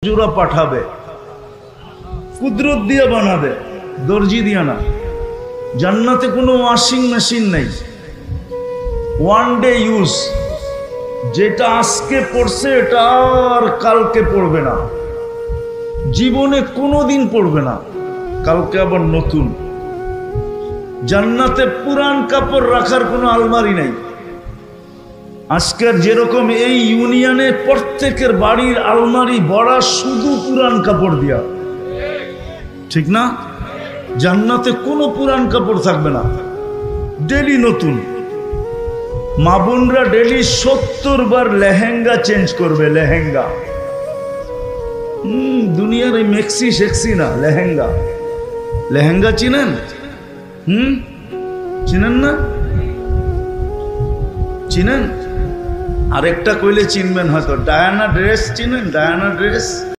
জোড়া পাঠাবে, কুদরত দিয়ে বানাবে, দর্জি দিয়ে না। জান্নাতে কোনো ওয়াশিং মেশিন নেই, ওয়ান ডে ইউজ। যেটা আজকে পড়ছে এটা আর কালকে পড়বে না, জীবনে কোনোদিন পড়বে না, কালকে আবার নতুন। জান্নাতে পুরান কাপড় রাখার কোনো আলমারি নেই। আজকের যেরকম এই ইউনিয়নে প্রত্যেকের বাড়ির আলমারি ভরা শুধু পুরান কাপড় দিয়া, ঠিক না? জান্নাতে কোনো পুরান কাপড় থাকবে না, ডেলি নতুন। মা বোনরা ডেলি 70 বার লেহেঙ্গা চেঞ্জ করবে, লেহেঙ্গা। দুনিয়ার এই মেক্সি সেক্সি না, লেহেঙ্গা। লেহেঙ্গা চিনেন? চিনেন না? চিনেন? আরেকটা কইলে চিনবেন হয়তো, ডায়ানা ড্রেস চিনেন? Diana dress